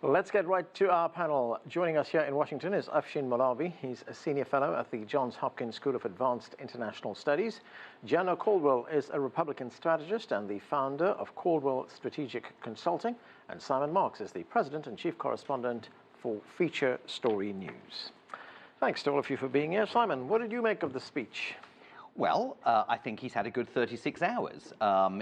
Let's get right to our panel. Joining us here in Washington is Afshin Malavi. He's a senior fellow at the Johns Hopkins School of Advanced International Studies. Jana Caldwell is a Republican strategist and the founder of Caldwell Strategic Consulting. And Simon Marks is the president and chief correspondent for Feature Story News. Thanks to all of you for being here. Simon, what did you make of the speech? Well, I think he's had a good 36 hours.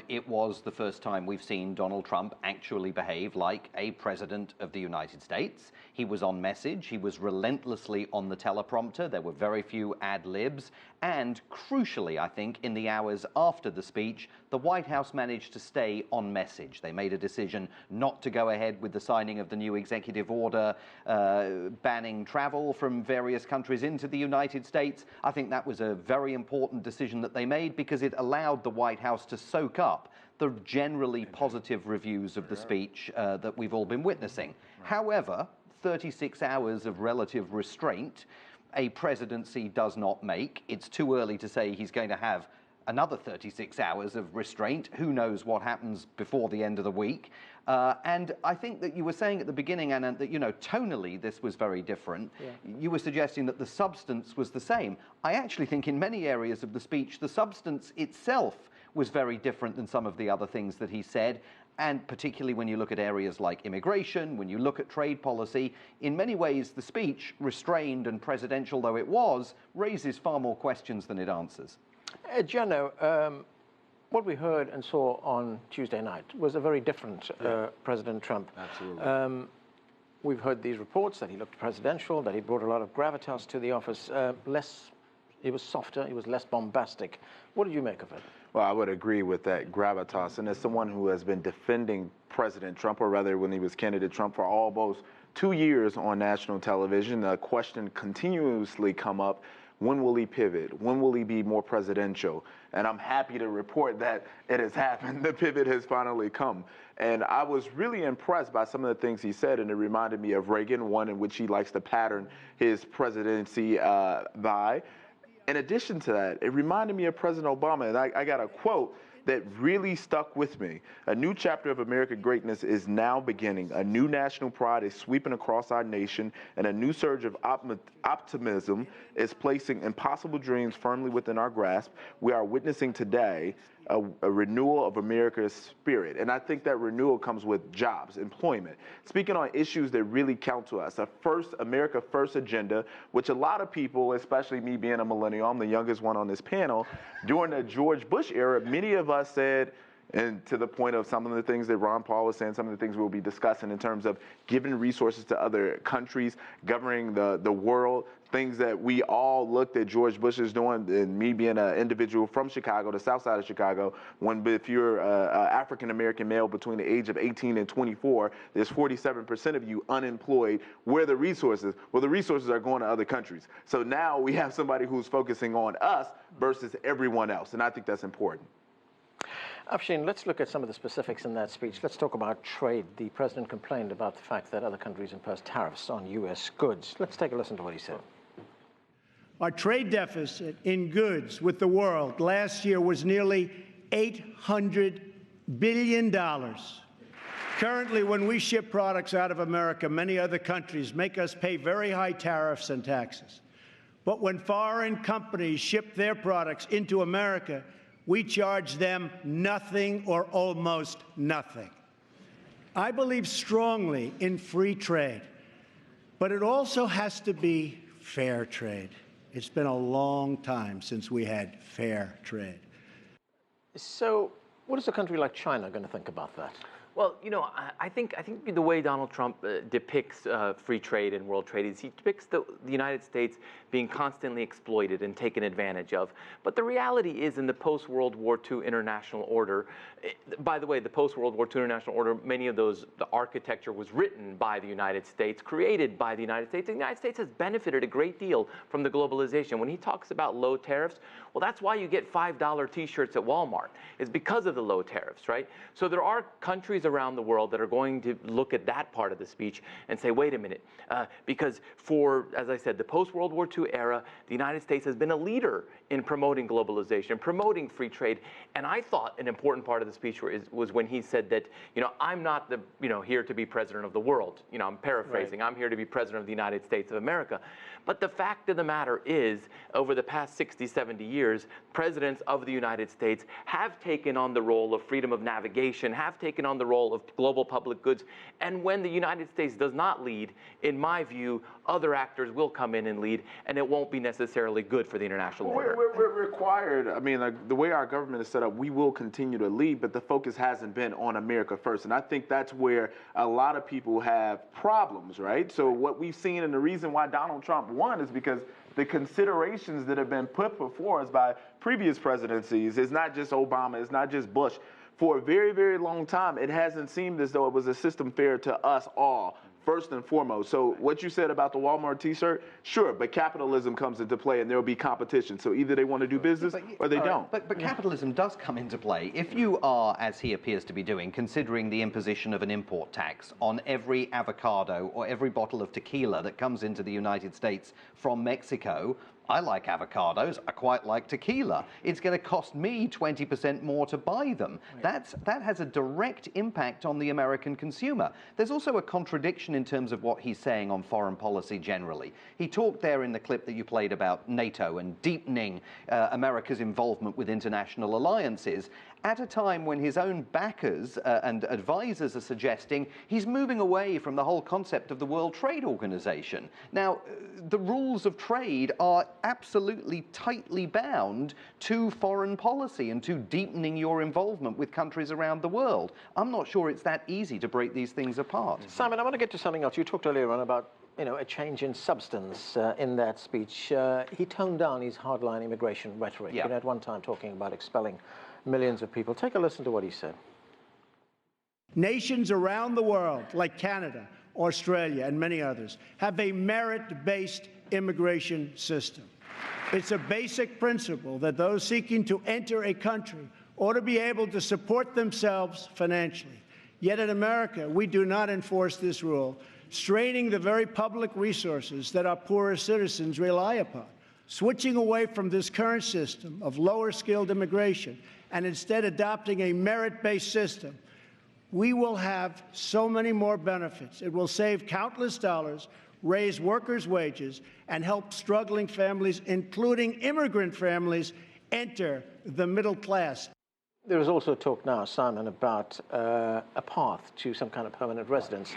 It was the first time we've seen Donald Trump actually behave like a president of the United States. He was on message. He was relentlessly on the teleprompter. There were very few ad libs. And crucially, I think, in the hours after the speech, the White House managed to stay on message. They made a decision not to go ahead with the signing of the new executive order banning travel from various countries into the United States. I think that was a very important decision that they made because it allowed the White House to soak up the generally positive reviews of the speech that we've all been witnessing. However, 36 hours of relative restraint a presidency does not make. It's too early to say he's going to have another 36 hours of restraint. Who knows what happens before the end of the week? And I think that you were saying at the beginning, Anna, that, tonally this was very different. Yeah. You were suggesting that the substance was the same. I actually think in many areas of the speech, the substance itself was very different than some of the other things that he said. And particularly when you look at areas like immigration, when you look at trade policy, in many ways the speech, restrained and presidential though it was, raises far more questions than it answers. Jano, what we heard and saw on Tuesday night was a very different President Trump. Absolutely. We've heard these reports that he looked presidential, that he brought a lot of gravitas to the office. He was softer, he was less bombastic. What did you make of it? Well, I would agree with that gravitas. And as someone who has been defending President Trump, or rather when he was candidate Trump, for almost 2 years on national television, the question continuously come up, when will he pivot? When will he be more presidential? And I'm happy to report that it has happened. The pivot has finally come. And I was really impressed by some of the things he said, and it reminded me of Reagan, one in which he likes to pattern his presidency by. In addition to that, it reminded me of President Obama, and I got a quote that really stuck with me. A new chapter of American greatness is now beginning. A new national pride is sweeping across our nation, and a new surge of optimism is placing impossible dreams firmly within our grasp. We are witnessing today a renewal of America's spirit. And I think that renewal comes with jobs, employment, speaking on issues that really count to us. A America First agenda, which a lot of people, especially me being a millennial, I'm the youngest one on this panel, during the George Bush era, many of us said, and to the point of some of the things that Ron Paul was saying, some of the things we'll be discussing in terms of giving resources to other countries, governing the world, things that we all looked at George Bush is doing, and me being an individual from Chicago, the south side of Chicago, if you're an African-American male between the age of 18 and 24, there's 47% of you unemployed. Where are the resources? Well, the resources are going to other countries. So now we have somebody who's focusing on us versus everyone else, and I think that's important. Afshin, let's look at some of the specifics in that speech. Let's talk about trade. The president complained about the fact that other countries impose tariffs on U.S. goods. Let's take a listen to what he said. Our trade deficit in goods with the world last year was nearly $800 billion. Currently, when we ship products out of America, many other countries make us pay very high tariffs and taxes. But when foreign companies ship their products into America, we charge them nothing or almost nothing. I believe strongly in free trade, but it also has to be fair trade. It's been a long time since we had fair trade. So what is a country like China going to think about that? Well, I think the way Donald Trump depicts free trade and world trade is he depicts the United States being constantly exploited and taken advantage of. But the reality is in the post-World War II international order, by the way, the post-World War II international order, many of those, the architecture was written by the United States, created by the United States. The United States has benefited a great deal from the globalization. When he talks about low tariffs, well, that's why you get $5 T-shirts at Walmart. It's because of the low tariffs, right? So there are countries around the world that are going to look at that part of the speech and say, wait a minute, because for, as I said, the post-World War II era, the United States has been a leader in promoting globalization, promoting free trade. And I thought an important part of the speech was when he said that, I'm not here to be president of the world. I'm paraphrasing. Right. I'm here to be president of the United States of America. But the fact of the matter is, over the past 60, 70 years, presidents of the United States have taken on the role of freedom of navigation, have taken on the role of global public goods. And when the United States does not lead, in my view, other actors will come in and lead, and it won't be necessarily good for the international order. We're required, the way our government is set up, we will continue to lead, but the focus hasn't been on America first. And I think that's where a lot of people have problems, right? So what we've seen, and the reason why Donald Trump won, is because the considerations that have been put before us by previous presidencies, it's not just Obama, it's not just Bush. For a very, very long time, it hasn't seemed as though it was a system fair to us all, first and foremost. So what you said about the Walmart t-shirt, sure, but capitalism comes into play and there will be competition. So either they want to do business or they don't. But capitalism does come into play. If you are, as he appears to be doing, considering the imposition of an import tax on every avocado or every bottle of tequila that comes into the United States from Mexico, I like avocados. I quite like tequila. It's going to cost me 20% more to buy them. Right. That has a direct impact on the American consumer. There's also a contradiction in terms of what he's saying on foreign policy generally. He talked there in the clip that you played about NATO and deepening America's involvement with international alliances at a time when his own backers and advisors are suggesting he's moving away from the whole concept of the World Trade Organization. Now, the rules of trade are absolutely tightly bound to foreign policy and to deepening your involvement with countries around the world. I'm not sure it's that easy to break these things apart. Simon, I want to get to something else. You talked earlier on about a change in substance in that speech. He toned down his hardline immigration rhetoric. Yeah. At one time talking about expelling millions of people. Take a listen to what he said. Nations around the world, like Canada, Australia, and many others, have a merit-based immigration system. It's a basic principle that those seeking to enter a country ought to be able to support themselves financially. Yet in America, we do not enforce this rule, straining the very public resources that our poorest citizens rely upon. Switching away from this current system of lower-skilled immigration and instead adopting a merit-based system, we will have so many more benefits. It will save countless dollars, raise workers' wages, and help struggling families, including immigrant families, enter the middle class. There is also talk now, Simon, about a path to some kind of permanent residence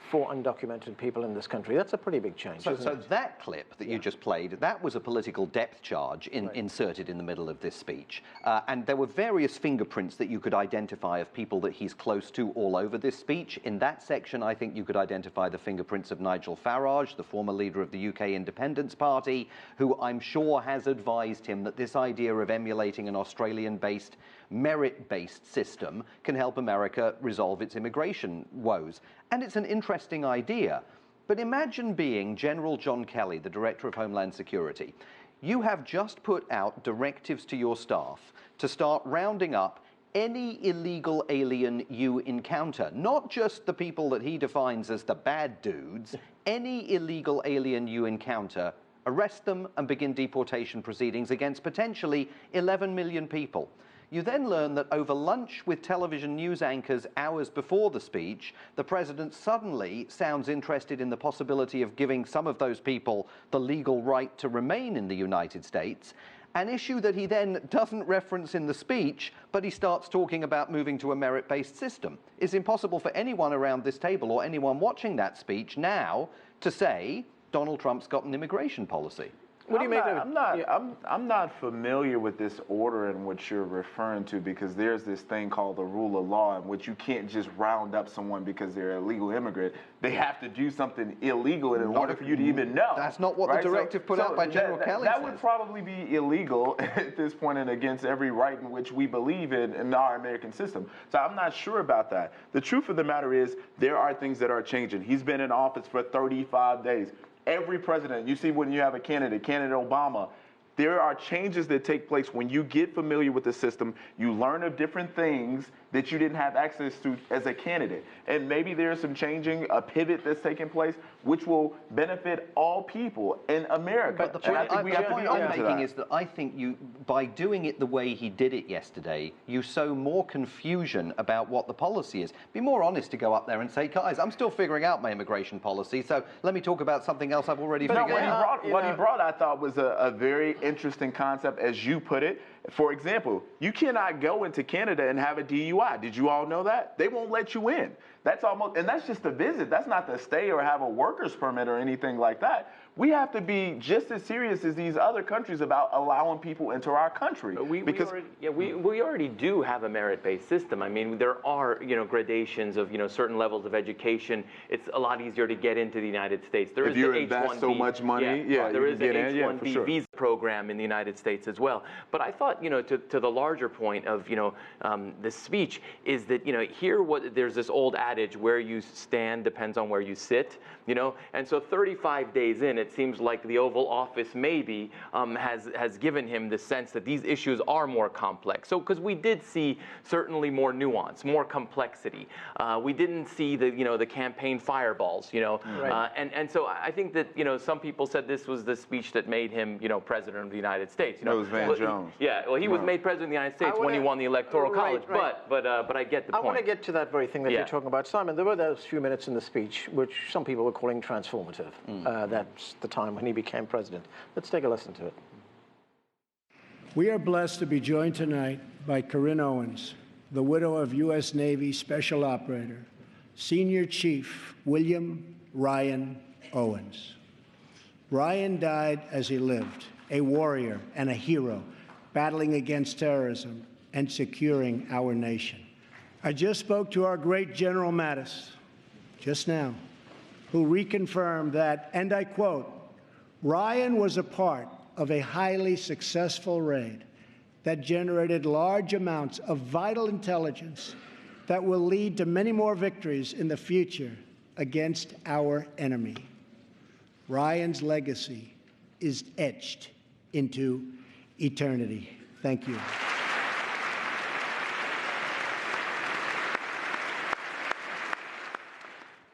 for undocumented people in this country. That's a pretty big change, So isn't it? that clip that you just played, that was a political depth charge inserted in the middle of this speech. And there were various fingerprints that you could identify of people that he's close to all over this speech. In that section, I think you could identify the fingerprints of Nigel Farage, the former leader of the UK Independence Party, who I'm sure has advised him that this idea of emulating an Australian-based, merit-based system can help America resolve its immigration woes. And it's an interesting idea. But imagine being General John Kelly, the Director of Homeland Security. You have just put out directives to your staff to start rounding up any illegal alien you encounter, not just the people that he defines as the bad dudes, any illegal alien you encounter, arrest them and begin deportation proceedings against potentially 11 million people. You then learn that over lunch with television news anchors hours before the speech, the president suddenly sounds interested in the possibility of giving some of those people the legal right to remain in the United States, an issue that he then doesn't reference in the speech, but he starts talking about moving to a merit-based system. It's impossible for anyone around this table or anyone watching that speech now to say Donald Trump's got an immigration policy. What do you make of it? I'm not familiar with this order in which you're referring to, because there's this thing called the rule of law in which you can't just round up someone because they're an illegal immigrant. They have to do something illegal in order for you to even know. That's not what the directive put out by General Kelly That says. would probably be illegal at this point and against every right in which we believe in our American system. So I'm not sure about that. The truth of the matter is there are things that are changing. He's been in office for 35 days. Every president, you see when you have a candidate Obama, there are changes that take place when you get familiar with the system, you learn of different things, that you didn't have access to as a candidate. And maybe there's some changing, a pivot that's taking place, which will benefit all people in America. But the point I'm making that. is that I think by doing it the way he did it yesterday, you sow more confusion about what the policy is. Be more honest to go up there and say, guys, I'm still figuring out my immigration policy, so let me talk about something else I've already figured out. What he brought, I thought, was a very interesting concept, as you put it. For example, you cannot go into Canada and have a DUI. Did you all know that? They won't let you in. That's just a visit. That's not to stay or have a worker's permit or anything like that. We have to be just as serious as these other countries about allowing people into our country. We already do have a merit-based system. I mean, there are gradations of certain levels of education. It's a lot easier to get into the United States. There if you invest so much money, there is an H-1B visa program in the United States as well. But I thought, to the larger point of this speech is that there's this old adage, where you stand depends on where you sit. And so 35 days in, it seems like the Oval Office maybe has given him the sense that these issues are more complex. So, because we did see certainly more nuance, more complexity. We didn't see the campaign fireballs, Right. And so I think that some people said this was the speech that made him president of the United States. It was Van Jones. He was made president of the United States when he won the Electoral College. Right. But I get the point. I want to get to that very thing that you're talking about, Simon. There were those few minutes in the speech which some people were calling transformative. That's the time when he became president. Let's take a listen to it. We are blessed to be joined tonight by Corinne Owens, the widow of U.S. Navy Special Operator, Senior Chief William Ryan Owens. Ryan died as he lived, a warrior and a hero, battling against terrorism and securing our nation. I just spoke to our great General Mattis just now, who reconfirmed that, and I quote, Ryan was a part of a highly successful raid that generated large amounts of vital intelligence that will lead to many more victories in the future against our enemy. Ryan's legacy is etched into eternity. Thank you.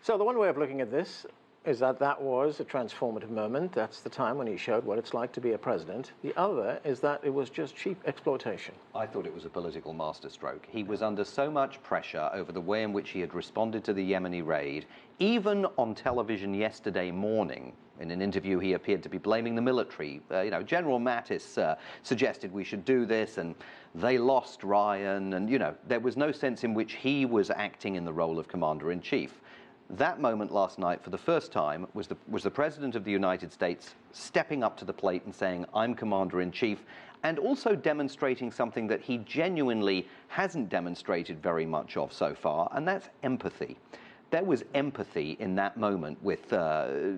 So the one way of looking at this is that was a transformative moment. That's the time when he showed what it's like to be a president. The other is that it was just cheap exploitation. I thought it was a political masterstroke. He was under so much pressure over the way in which he had responded to the Yemeni raid. Even on television yesterday morning, in an interview, he appeared to be blaming the military. General Mattis suggested we should do this, and they lost Ryan, and there was no sense in which he was acting in the role of commander-in-chief. That moment last night, for the first time, was the President of the United States stepping up to the plate and saying, I'm Commander-in-Chief, and also demonstrating something that he genuinely hasn't demonstrated very much of so far, and that's empathy. There was empathy in that moment with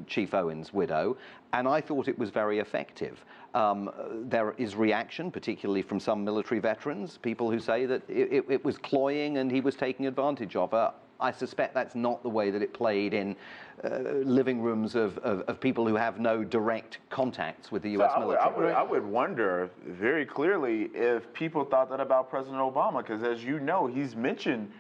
Chief Owens' widow, and I thought it was very effective. There is reaction, particularly from some military veterans, people who say that it was cloying and he was taking advantage of her. I suspect that's not the way that it played in living rooms of people who have no direct contacts with the U.S. military. I would wonder very clearly if people thought that about President Obama, because as you know, he's mentioned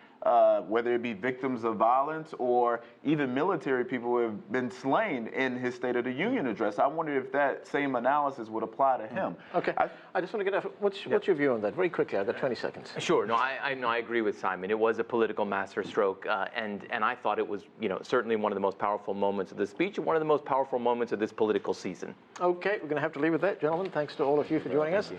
whether it be victims of violence or even military people who have been slain in his State of the Union address. I wonder if that same analysis would apply to him. Okay. I just want to get what's your view on that? Very quickly, I've got 20 seconds. Sure. No, I agree with Simon. It was a political masterstroke, and I thought it was certainly one of the most powerful moments of the speech and one of the most powerful moments of this political season. Okay, we're going to have to leave with that, gentlemen. Thanks to all of you for joining us.